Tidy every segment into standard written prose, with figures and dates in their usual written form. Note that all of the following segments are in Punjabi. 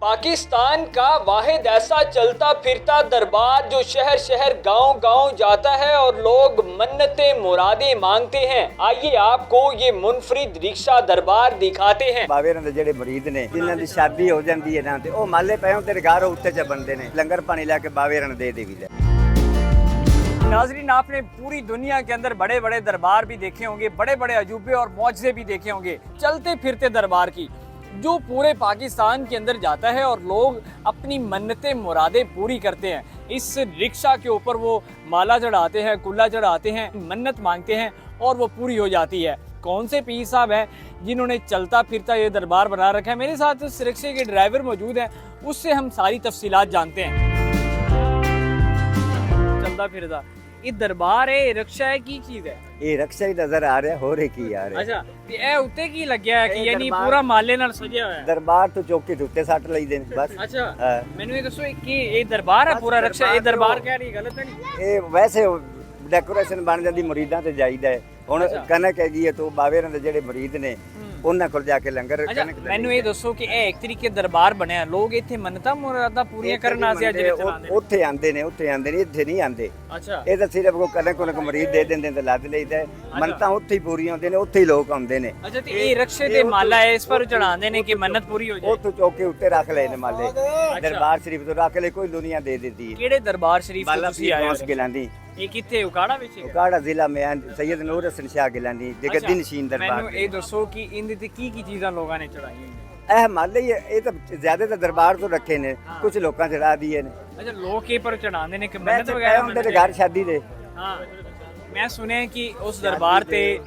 पाकिस्तान का वाहिद ऐसा चलता फिरता दरबार जो शहर शहर गांव गांव जाता है और लोग मन्नतें मुरादें मांगते हैं। आइए आपको ये मुनफरिद रिक्शा दरबार दिखाते हैं। बावेरां दे जेड़े मुरीद ने जिन्हां दी शादी हो जाती है ना ते ओ माले पए ते घर उत्ते च बनदे ने लंगर पानी लैके बावेरां दे देवीदा। नाजरीन, आपने पूरी दुनिया के अंदर बड़े बड़े दरबार भी देखे होंगे, बड़े बड़े अजूबे और मौजज़े भी देखे होंगे, चलते फिरते दरबार की जो पूरे पाकिस्तान के अंदर जाता है और लोग अपनी मन्नतें मुरादें पूरी करते हैं। इस रिक्शा के ऊपर वो माला चढ़ाते हैं, कुल्ला चढ़ाते हैं, मन्नत मांगते हैं और वो पूरी हो जाती है। कौन से पीर साहब हैं जिन्होंने चलता फिरता ये दरबार बना रखा है? मेरे साथ इस रिक्शे के ड्राइवर मौजूद हैं, उससे हम सारी तफसीलात जानते हैं। चलता फिरता ये दरबार है, रिक्शा है, की चीज है? ये रिक्शा ही नजर आ रहा हो रही की यार। अच्छा, ते ए उत्ते की लगया है कि यानी पूरा माले नाल सजिया होया है? दरबार तो चौकी दे उत्ते सट लईदे ने बस। अच्छा, हाँ। मैनू ये दसो कि ये दरबार है पूरा रिक्शा? ये दरबार कह रही गलत है नहीं? ये वैसे डेकोरेशन बन जाती मुरीदां ते जाईदा है। हुण कनक हैगी है तो बावेरां दे जेड़े मुरीद ने ਉਹਨਾਂ ਕੋਲ ਜਾ ਕੇ ਲੰਗਰ ਕਣਕ ਮੈਨੂੰ ਇਹ ਦੱਸੋ ਕਿ ਇਹ ਇੱਕ ਤਰੀਕੇ ਦਰਬਾਰ ਬਣਿਆ, ਲੋਕ ਇੱਥੇ ਮੰਨਤਾਂ ਮੁਰਾਦਾਂ ਪੂਰੀਆਂ ਕਰਨ ਆਸੇ ਅੱਜ ਉੱਥੇ ਆਂਦੇ ਨੇ ਇੱਥੇ ਨਹੀਂ ਆਂਦੇ। ਅੱਛਾ, ਇਹ ਤਾਂ ਸਿਰਫ ਕੋ ਕਣਕ ਮਰੀਦ ਦੇ ਦਿੰਦੇ ਤੇ ਲੱਦ ਲਈਦਾ। ਮੰਨਤਾਂ ਉੱਥੇ ਹੀ ਪੂਰੀਆਂ ਹੁੰਦੀਆਂ ਨੇ, ਉੱਥੇ ਹੀ ਲੋਕ ਆਉਂਦੇ ਨੇ। ਅੱਛਾ, ਤੇ ਇਹ ਰਕਸ਼ੇ ਤੇ ਮਾਲਾ ਹੈ, ਇਸ ਪਰ ਚੜਾਉਂਦੇ ਨੇ ਕਿ ਮੰਨਤ ਪੂਰੀ ਹੋ ਜਾਏ? ਉੱਥੋਂ ਚੌਕ ਕੇ ਉੱਤੇ ਰੱਖ ਲਏ ਨੇ ਮਾਲੇ, ਦਰਬਾਰ ਸ਼ਰੀਫ ਤੋਂ ਰੱਖ ਲਏ, ਕੋਈ ਦੁਨੀਆ ਦੇ ਦਿੱਤੀ ਹੈ। ਕਿਹੜੇ ਦਰਬਾਰ ਸ਼ਰੀਫ ਤੋਂ ਤੁਸੀਂ ਆਏ ਹੋ? ਗਿਲਾਂਦੀ। ਇਹ ਕਿੱਥੇ? ਉਕਾੜਾ ਵਿੱਚ? ਉਕਾੜਾ ਜ਼ਿਲ੍ਹਾ ਮੈਂ ਸੈयद ਨੂਰ ਹਸਨ ਸ਼ਾਹ ਗਿਲਾਂਦੀ ਜਗਦੀ ਨਸ਼ੀਨ ਦਰਬਾਰ। ਮੈਨੂੰ ਇਹ ਦੱਸੋ ਕਿ ਇਹਦੇ ਤੇ ਕੀ ਕੀ ਚੀਜ਼ਾਂ ਲੋਕਾਂ ਨੇ ਚੜਾਈਆਂ? ਇਹ ਮਾਲੇ ਇਹ ਤਾਂ ਜ਼ਿਆਦਾਤਰ ਦਰਬਾਰ ਤੋਂ ਰੱਖੇ ਨੇ, ਕੁਝ ਲੋਕਾਂ ਚੜਾ ਦੀਏ ਨੇ। ਅੱਛਾ, ਲੋਕ ਇਹ ਪਰ ਚੜਾਉਂਦੇ ਨੇ ਕਿ ਮੈਂ ਮੰਨਤ ਤਾਂ ਵਗੈਰਾ ਹੁੰਦੇ ਨੇ ਘਰ ਸ਼ਾਦੀ ਦੇ। ਹਾਂ, ਮੈਂ ਸੁਣਿਆ ਕਿ ਉਸ ਦਰਬਾਰ ਤੇ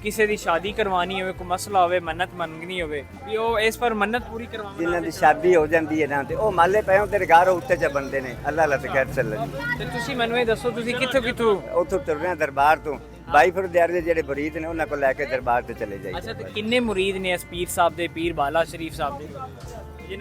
ਕਿਸੇ ਦੀ ਸ਼ਾਦੀ ਕਰਵਾਣੀ ਹੋਵੇ, ਕੋਈ ਮਸਲਾ ਹੋਵੇ, ਮੰਨਤ ਮੰਗਣੀ ਹੋਵੇ, ਵੀ ਉਹ ਇਸ ਪਰ ਮੰਨਤ ਪੂਰੀ ਕਰਵਾਉਂਦੇ। ਜਿਨ੍ਹਾਂ ਦੀ ਸ਼ਾਦੀ ਹੋ ਜਾਂਦੀ ਹੈ ਨਾ ਤੇ ਉਹ ਮਾਲੇ ਪਏ ਤੇ ਘਰ ਉੱਤੇ ਚ ਬੰਦੇ ਨੇ। ਅੱਲਾਹ ਅੱਲਾਹ ਤੇ ਖੈਰ ਚੱਲਣ। ਤੇ ਤੁਸੀਂ ਮੈਨੂੰ ਇਹ ਦੱਸੋ, ਤੁਸੀਂ ਕਿੱਥੋਂ ਉੱਥੋਂ ਤੁਰਨਾ ਦਰਬਾਰ ਤੋਂ ਬਾਈ ਫਰਦਿਆਰ ਦੇ ਜਿਹੜੇ ਮੁਰੀਦ ਨੇ ਉਹਨਾਂ ਕੋਲ ਲੈ ਕੇ ਦਰਬਾਰ ਤੇ ਚਲੇ ਜਾਈਏ। ਅੱਛਾ, ਤੇ ਕਿੰਨੇ ਮੁਰੀਦ ਨੇ ਇਸ ਪੀਰ ਸਾਹਿਬ ਦੇ, ਪੀਰ ਬਾਲਾ ਸ਼ਰੀਫ ਸਾਹਿਬ ਦੇ?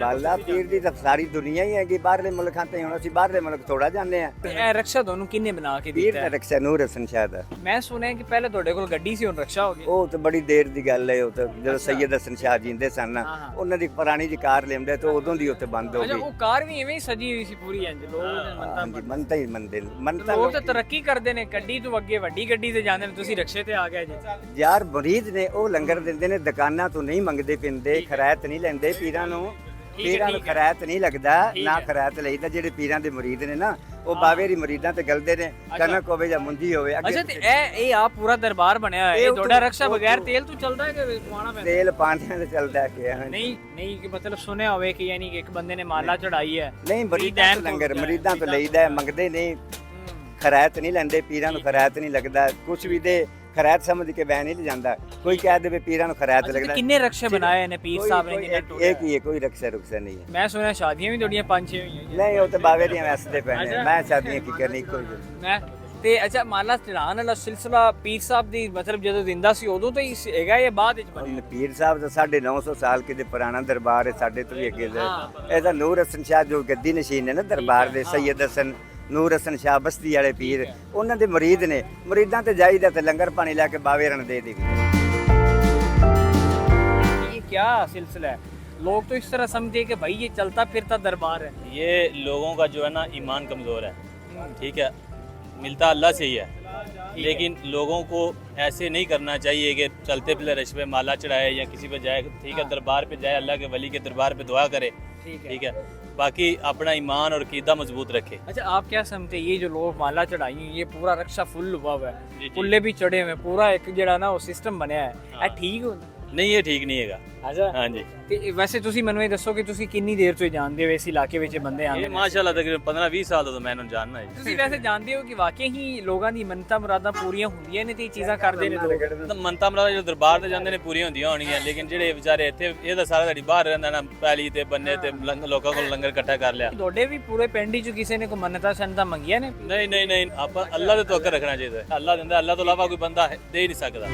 ਬਾਲਾ ਪੀਰ ਦੀ ਤਾਂ ਸਾਰੀ ਦੁਨੀਆ ਹੀ ਹੈਗੀ, ਬਾਹਰਲੇ ਮੁਲਕਾਂ ਤੇ ਹੁਣ ਅਸੀਂ ਬਾਹਰਲੇ ਮੁਲਕ ਥੋੜਾ ਜਾਂਦੇ ਆ। ਇਹ ਰਕਸ਼ਾ ਤੁਹਾਨੂੰ ਕਿੰਨੇ ਬਣਾ ਕੇ ਪੀਰ ਦਿੱਤਾ ਦਾ ਹੈ? ਰਕਸ਼ਾ ਨੂਰ ਹਸਨ ਸ਼ਾਹ ਦਾ। ਮੈਂ ਸੁਣਿਆ ਕਿ ਪਹਿਲੇ ਤੁਹਾਡੇ ਕੋਲ ਗੱਡੀ ਸੀ, ਹੁਣ ਰਕਸ਼ਾ ਹੋ ਗਿਆ। ਉਹ ਤਾਂ ਬੜੀ ਦੇਰ ਦੀ ਗੱਲ ਹੈ। ਉਹ ਤਾਂ ਜਦੋਂ ਸੈयद ਹਸਨ ਸ਼ਾਹ ਜੀਂਦੇ ਸਨ ਨਾ, ਉਹਨਾਂ ਦੀ ਪੁਰਾਣੀ ਜੀ ਕਾਰ ਲਿਆਉਂਦੇ ਤੇ ਉਦੋਂ ਦੀ ਉੱਥੇ ਬੰਦ ਹੋ ਅੱਛਾ, ਗਈ। ਉਹ ਕਾਰ ਵੀ ਐਵੇਂ ਹੀ ਸਜੀ ਹੋਈ ਸੀ ਪੂਰੀ ਇੰਜ? ਲੋਕ ਮੰਨਤਾ ਹੀ ਮੰਨਦੇ ਨੇ। ਮੰਨਤਾ ਲੋਕ ਤਾਂ ਤਰੱਕੀ ਕਰਦੇ ਨੇ, ਗੱਡੀ ਤੋਂ ਅੱਗੇ ਵੱਡੀ ਗੱਡੀ ਤੇ ਜਾਂਦੇ ਨੇ, ਤੁਸੀਂ ਰਕਸ਼ੇ ਤੇ ਆ ਗਏ ਜੀ। ਯਾਰ ਮੁਰੀਦ ਨੇ ਉਹ ਲੰਗਰ ਦਿੰਦੇ ਨੇ, ਦੁਕਾਨਾਂ ਤੋਂ ਨਹੀਂ ਮੰਗਦੇ ਪਿੰਦੇ, ਖਰਾਇਤ ਨਹੀਂ ਲੈਂਦੇ ਪੀਰਾਂ ਨੂੰ। ਪੀਰਾਂ ਨੂੰ ਖਰਾਇਤ ਨਹੀਂ ਲੱਗਦਾ, ਨਾ ਖਰਾਇਤ ਲਈਦਾ। ਜਿਹੜੇ ਪੀਰਾਂ ਦੇ ਮੁਰੀਦ ਨੇ ਨਾ ਉਹ ਬਾਵੇਰੀ ਮੁਰੀਦਾਂ ਤੇ ਗਲਦੇ ਨੇ, ਕਣਕ ਹੋਵੇ ਜਾਂ ਮੁੰਜੀ ਹੋਵੇ। ਅੱਛਾ, ਤੇ ਇਹ ਆ ਪੂਰਾ ਦਰਬਾਰ ਬਣਿਆ ਹੋਇਆ, ਇਹ ਤੁਹਾਡਾ ਰਕਸ਼ਾ ਬਗੈਰ ਤੇਲ ਤੋਂ ਚੱਲਦਾ ਹੈ ਕਿ ਪਵਾਉਣਾ ਪੈਂਦਾ? ਤੇਲ ਪਾਣੀਆਂ ਤੇ ਚੱਲਦਾ ਕਿ ਨਹੀਂ ਕਿ ਮਤਲਬ ਸੁਣਿਆ ਹੋਵੇ ਕਿ ਯਾਨੀ ਕਿ ਇੱਕ ਬੰਦੇ ਨੇ ਮਾਲਾ ਚੜਾਈ ਹੈ। ਨਹੀਂ, ਮੁਰੀਦਾਂ ਤੋਂ ਲੰਗਰ ਮੁਰੀਦਾਂ ਤੋਂ ਲਈਦਾ, ਮੰਗਦੇ ਨਹੀਂ, ਖਰਾਇਤ ਨਹੀਂ ਲੈਂਦੇ। ਪੀਰਾਂ ਨੂੰ ਖਰਾਇਤ ਨਹੀਂ ਲੱਗਦਾ ਕੁਝ ਵੀ ਦੇ, ਖਰਾਇਤ ਸਮਝ ਕੇ ਬਹਿ ਨਹੀਂ ਜਾਂਦਾ। ਕੋਈ ਕਹਿ ਦੇਵੇ ਪੀਰਾਂ ਨੂੰ ਖਰਾਇਤ ਲੱਗਦਾ। ਕਿੰਨੇ ਰਕਸ਼ੇ ਬਣਾਏ ਨੇ ਪੀਰ ਸਾਹਿਬ ਨੇ? ਇੱਕ ਹੀ ਹੈ, ਕੋਈ ਰਕਸ਼ਾ ਨਹੀਂ ਹੈ। ਮੈਂ ਸੁਣਿਆ ਸ਼ਾਦੀਆਂ ਵੀ ਤੁਹਾਡੀਆਂ 5-6 ਹੋਈਆਂ। ਨਹੀਂ, ਉਹ ਤਾਂ ਬਾਵੇ ਦੀਆਂ ਵੈਸਦੇ ਪੈਣੇ। ਮੈਂ ਸ਼ਾਦੀਆਂ ਕੀ ਕਰਨੀ, ਕੋਈ ਮੈਂ ਤੇ ਅੱਛਾ, ਮਾਲਾ ਚੜਾਉਣ ਵਾਲਾ ਸਿਲਸਿਲਾ ਪੀਰ ਸਾਹਿਬ ਦੀ ਮਤਲਬ ਜਦੋਂ ਜ਼ਿੰਦਾ ਸੀ ਉਦੋਂ ਤੋਂ ਹੀ ਹੈਗਾ ਜਾਂ ਬਾਅਦ ਵਿੱਚ ਬਣਿਆ? ਪੀਰ ਸਾਹਿਬ ਦਾ 950 ਸਾਲ ਕਿਤੇ ਪੁਰਾਣਾ ਦਰਬਾਰ ਹੈ, ਸਾਡੇ ਤੋਂ ਵੀ ਅੱਗੇ ਦਾ। ਇਹਦਾ ਨੂਰ ਹਸਨ ਸ਼ਾਹ ਜੋ ਗੱਦੀ ਨਸ਼ੀਨ ਨੇ ਨਾ ਦਰਬਾਰ ਦੇ, ਸੈयद ਹਸਨ ਨੂਰ ਹਸਨ ਸ਼ਾਹ ਬਸਤੀ ਵਾਲੇ ਪੀਰ, ਉਹਨਾਂ ਦੇ ਮੁਰੀਦ ਨੇ। ਮੁਰੀਦਾਂ ਤੇ ਜਾਈਦਾ ਤੇ ਲੰਗਰ ਪਾਣੀ ਲੈ ਕੇ ਬਾਵੇਰਾਂ ਦੇ ਦੇਈਦਾ। ये क्या सिलसिला है? लोग तो इस तरह समझे कि भाई ये चलता फिरता दरबार है। ये लोगों का जो है ना ईमान कमज़ोर है, ठीक है, मिलता अल्लाह से ही है, लेकिन लोगों को ऐसे नहीं करना चाहिए कि चलते फिरते रश पे माला चढ़ाए या किसी पे जाए, ठीक है, दरबार पे जाए, अल्लाह के वली के दरबार पे दुआ करे, ठीक है, बाकी अपना ईमान और कीदा मजबूत रखे। अच्छा, आप क्या समझते हैं ये जो लोग माला चढ़ाई हैं, ये पूरा रक्षा फुल हुआ हुआ है, जी। पुल्ले भी चढ़े हुए, पूरा एक जड़ा ना वो सिस्टम बनया है, ਇਹ ਠੀਕ ਹੁੰਦਾ? नहीं, ये ठीक नहीं है। अच्छा, हाँ जी। ਤੇ ਵੈਸੇ ਤੁਸੀਂ ਮੈਨੂੰ ਇਹ ਦੱਸੋ ਕਿ ਤੁਸੀਂ ਕਿੰਨੀ ਦੇਰ ਤੋਂ ਜਾਣਦੇ ਹੋ ਇਸ ਇਲਾਕੇ ਵਿੱਚ ਬੰਦੇ ਆਉਂਦੇ ये ਨੇ? माशाल्लाह तकरीबन 15-20 साल तो मैं जानना है। ਤੁਸੀਂ ਵੈਸੇ ਜਾਣਦੇ ਹੋ ਕਿ ਵਾਕਈ ਹੀ ਲੋਕਾਂ ਦੀ ਮੰਨਤਾਂ ਮੁਰਾਦਾਂ ਪੂਰੀਆਂ ਹੁੰਦੀਆਂ ਨੇ ਤੇ ਇਹ ਚੀਜ਼ਾਂ ਕਰਦੇ ਨੇ ਲੋਕ? तो मनता मरादा जो दरबार ते जांदे ने पूरी होंदियां होणियां, लेकिन जेह्ड़े बेचारे इत्थे ਇਹ ਤਾਂ ਸਾਰਾ ਦਿਹਾੜੀ ਬਾਹਰ ਰਹਿੰਦਾ ਨਾ, ਪੈਲੀ ਤੇ ਬੰਨੇ ਤੇ ਲੋਕਾਂ ਕੋਲ ਲੰਗਰ ਇਕੱਠਾ ਕਰ ਲਿਆ। ਤੁਹਾਡੇ ਵੀ ਪੂਰੇ ਪਿੰਡ ਚ ਕਿਸੇ ਨੇ ਕੋਈ ਮੰਨਤਾਂ ਸੰਨਤਾਂ ਮੰਗੀਆਂ ਨੇ? नहीं, ਆਪਾਂ ਅੱਲਾ ਦੇ ਤਵੱਕਲ ਰੱਖਣਾ ਚਾਹੀਦਾ ਹੈ। ਅੱਲਾ ਦਿੰਦਾ, ਅੱਲਾ ਤੋਂ ਇਲਾਵਾ ਕੋਈ ਬੰਦਾ ਦੇ ਹੀ ਨਹੀਂ ਸਕਦਾ।